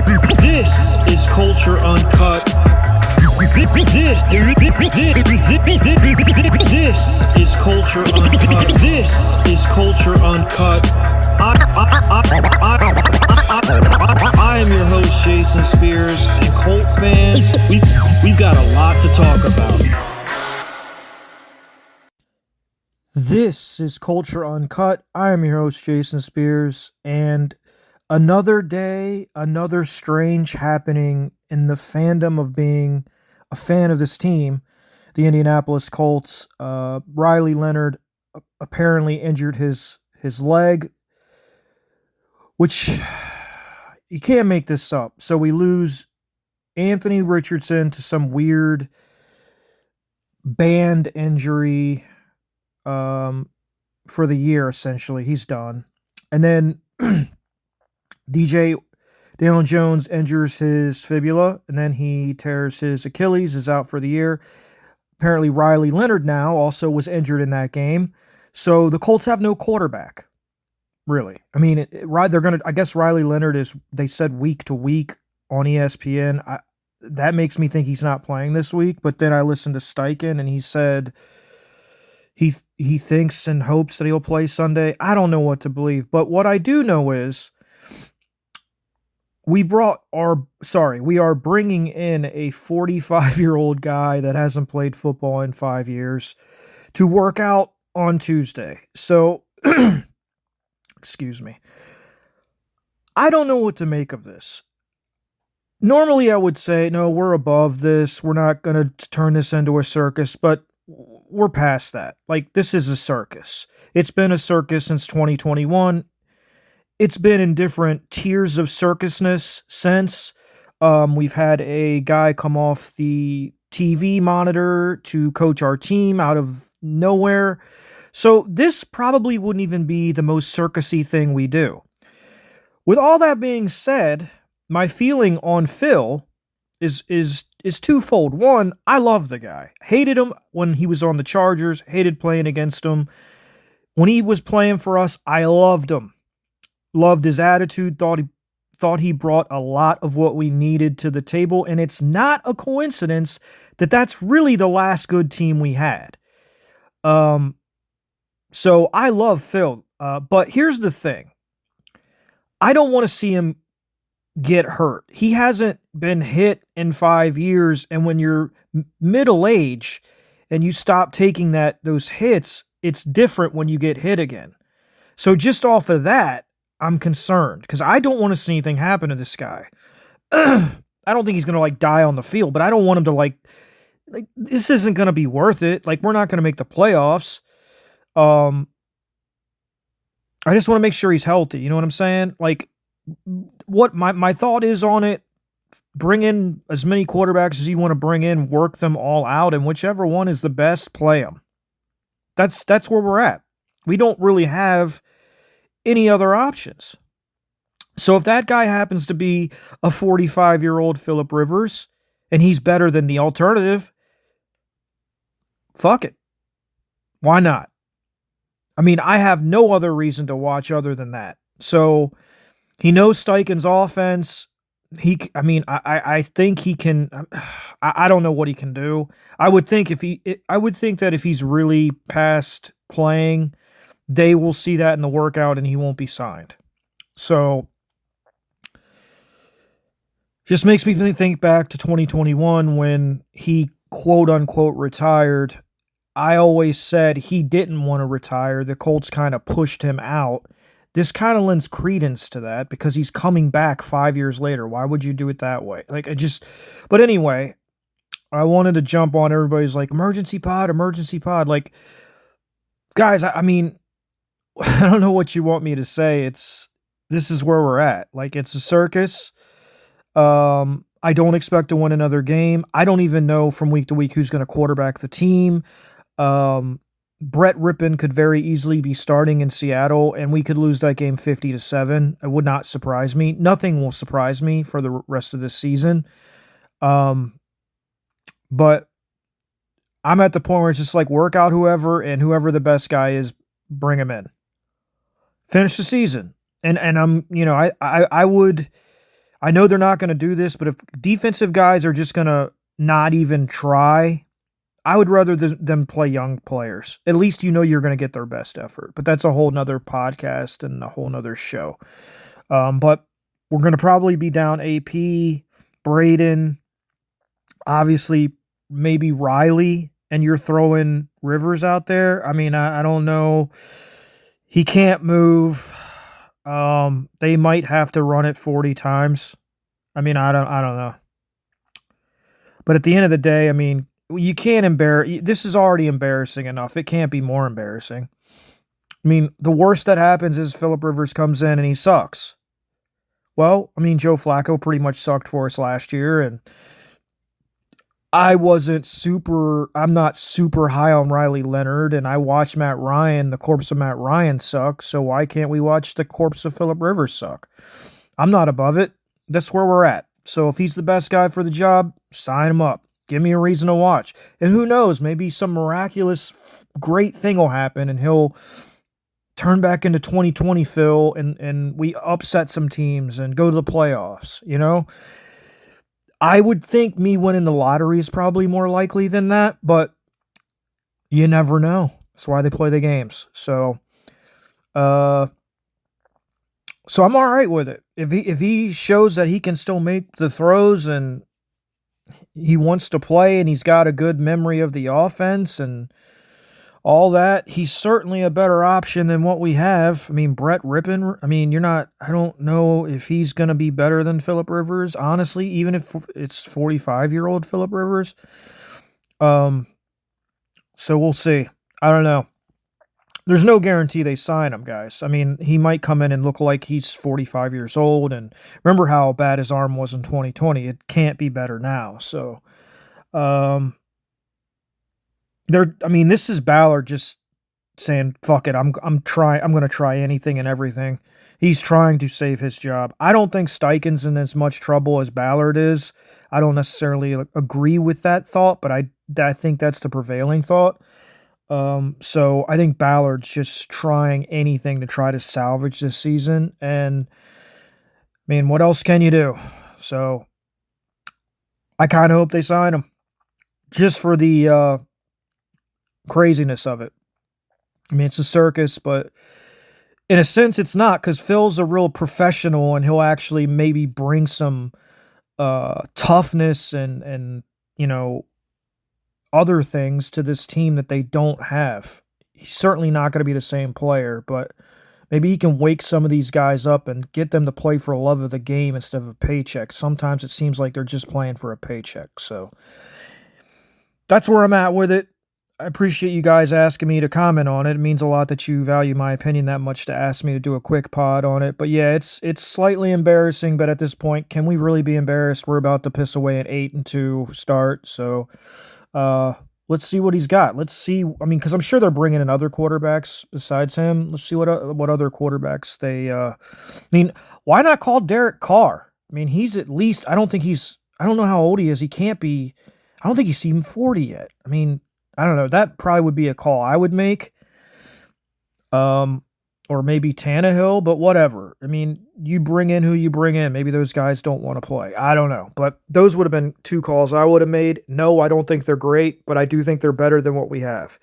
This is Culture Uncut. This is Culture Uncut. This is Culture Uncut. I am your host, Jason Spears, and Colt fans, we've got a lot to talk about. This is Culture Uncut. I am your host, Jason Spears, and another day, another strange happening in the fandom of being a fan of this team, the Indianapolis Colts. Riley Leonard apparently injured his leg, which you can't make this up. So we lose Anthony Richardson to some weird band injury for the year, essentially. He's done. And then Daniel Jones injures his fibula, and then he tears his Achilles, is out for the year. Apparently Riley Leonard now also was injured in that game. So the Colts have no quarterback, really. I mean, I guess Riley Leonard is, they said, week to week on ESPN. That makes me think he's not playing this week, but then I listened to Steichen, and he said he thinks and hopes that he'll play Sunday. I don't know what to believe, but what I do know is we are bringing in a 45-year-old guy that hasn't played football in 5 years to work out on Tuesday. So, excuse me. I don't know what to make of this. Normally I would say, no, we're above this. We're not going to turn this into a circus, but we're past that. Like, this is a circus. It's been a circus since 2021. It's been in different tiers of circusness since. We've had a guy come off the TV monitor to coach our team out of nowhere. So this probably wouldn't even be the most circusy thing we do. With all that being said, my feeling on Phil is twofold. One, I love the guy. Hated him when he was on the Chargers. Hated playing against him. When he was playing for us, I loved him. Loved his attitude. Thought he brought a lot of what we needed to the table. And it's not a coincidence that that's really the last good team we had. So I love Phil. But here's the thing. I don't want to see him get hurt. He hasn't been hit in 5 years, and when you're middle age and you stop taking those hits, it's different when you get hit again. So just off of that, I'm concerned because I don't want to see anything happen to this guy. I don't think he's going to die on the field, but I don't want him to this isn't going to be worth it. We're not going to make the playoffs. I just want to make sure he's healthy. You know what I'm saying? What my thought is on it, bring in as many quarterbacks as you want to bring in, work them all out, and whichever one is the best, play them. That's where we're at. We don't really have any other options. So if that guy happens to be a 45-year-old Phillip Rivers, and he's better than the alternative, fuck it. Why not? I mean, I have no other reason to watch other than that. So he knows Steichen's offense. I think he can. I don't know what he can do. I would think that if he's really past playing, they will see that in the workout and he won't be signed. So just makes me think back to 2021 when he quote unquote retired. I always said he didn't want to retire. The Colts kind of pushed him out. This kind of lends credence to that because he's coming back 5 years later. Why would you do it that way? But anyway, I wanted to jump on everybody's emergency pod. Guys, I mean, I don't know what you want me to say. This is where we're at. It's a circus. I don't expect to win another game. I don't even know from week to week who's going to quarterback the team. Brett Rippon could very easily be starting in Seattle, and we could lose that game 50-7. It would not surprise me. Nothing will surprise me for the rest of this season. But I'm at the point where it's just work out whoever, and whoever the best guy is, bring him in. Finish the season. And I'm, I I know they're not going to do this, but if defensive guys are just going to not even try, I would rather them play young players. At least you know you're going to get their best effort. But that's a whole nother podcast and a whole nother show. But we're going to probably be down AP, Braden, obviously maybe Riley, and you're throwing Rivers out there. I mean, I don't know. He can't move. They might have to run it 40 times. I mean, I don't know. But at the end of the day, I mean, you can't embarrass. This is already embarrassing enough. It can't be more embarrassing. I mean, the worst that happens is Phillip Rivers comes in and he sucks. Well, I mean, Joe Flacco pretty much sucked for us last year, and I'm not super high on Riley Leonard, and I watched Matt Ryan. The corpse of Matt Ryan suck, so why can't we watch the corpse of Phillip Rivers suck? I'm not above it. That's where we're at. So if he's the best guy for the job, sign him up. Give me a reason to watch. And who knows, maybe some miraculous great thing will happen and he'll turn back into 2020 Phil and we upset some teams and go to the playoffs, you know? I would think me winning the lottery is probably more likely than that, but you never know. That's why they play the games. So I'm all right with it. If he shows that he can still make the throws and he wants to play and he's got a good memory of the offense and all that, he's certainly a better option than what we have. I mean, Brett Rippon, I mean, I don't know if he's going to be better than Phillip Rivers, honestly, even if it's 45-year-old Phillip Rivers. So we'll see. I don't know. There's no guarantee they sign him, guys. I mean, he might come in and look like he's 45 years old. And remember how bad his arm was in 2020. It can't be better now. So, this is Ballard just saying, fuck it. I'm going to try anything and everything. He's trying to save his job. I don't think Steichen's in as much trouble as Ballard is. I don't necessarily agree with that thought, but I think that's the prevailing thought. So I think Ballard's just trying anything to try to salvage this season. And I mean, what else can you do? So I kind of hope they sign him just for the craziness of it. I mean, it's a circus, but in a sense it's not, because Phil's a real professional and he'll actually maybe bring some toughness and other things to this team that they don't have. He's certainly not going to be the same player, but maybe he can wake some of these guys up and get them to play for the love of the game instead of a paycheck. Sometimes it seems like they're just playing for a paycheck. So that's where I'm at with it. I appreciate you guys asking me to comment on it. It means a lot that you value my opinion that much to ask me to do a quick pod on it. But yeah, it's slightly embarrassing, but at this point, can we really be embarrassed? We're about to piss away an 8-2 start. So let's see what he's got. Let's see. I mean, because I'm sure they're bringing in other quarterbacks besides him. Let's see what other quarterbacks they. I mean, why not call Derek Carr? I mean, he's at least. I don't know how old he is. He can't be. I don't think he's even 40 yet. I mean, I don't know. That probably would be a call I would make. Or maybe Tannehill, but whatever. I mean, you bring in who you bring in. Maybe those guys don't want to play. I don't know. But those would have been two calls I would have made. No, I don't think they're great, but I do think they're better than what we have.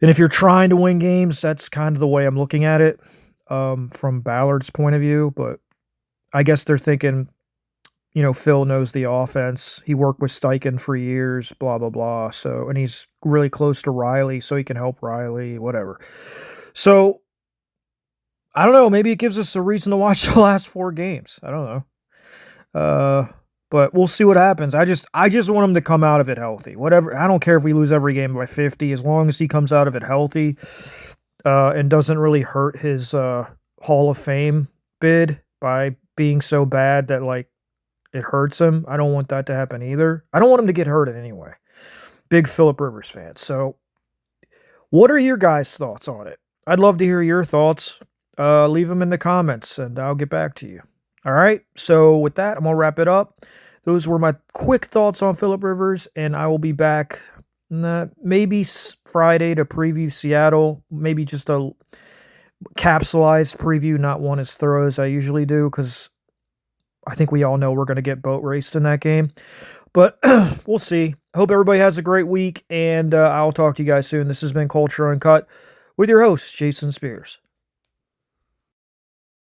And if you're trying to win games, that's kind of the way I'm looking at it from Ballard's point of view. But I guess they're thinking, Phil knows the offense. He worked with Steichen for years, blah, blah, blah. So, and he's really close to Riley, so he can help Riley, whatever. So, I don't know. Maybe it gives us a reason to watch the last 4 games. I don't know. But we'll see what happens. I just want him to come out of it healthy. Whatever. I don't care if we lose every game by 50, as long as he comes out of it healthy and doesn't really hurt his Hall of Fame bid by being so bad that it hurts him. I don't want that to happen either. I don't want him to get hurt in any way. Big Phillip Rivers fan. So, what are your guys' thoughts on it? I'd love to hear your thoughts. Leave them in the comments, and I'll get back to you. All right, so with that, I'm going to wrap it up. Those were my quick thoughts on Phillip Rivers, and I will be back maybe Friday to preview Seattle. Maybe just a capsulized preview, not one as thorough as I usually do, because I think we all know we're going to get boat raced in that game. But we'll see. Hope everybody has a great week, and I'll talk to you guys soon. This has been Culture Uncut with your host, Jason Spears.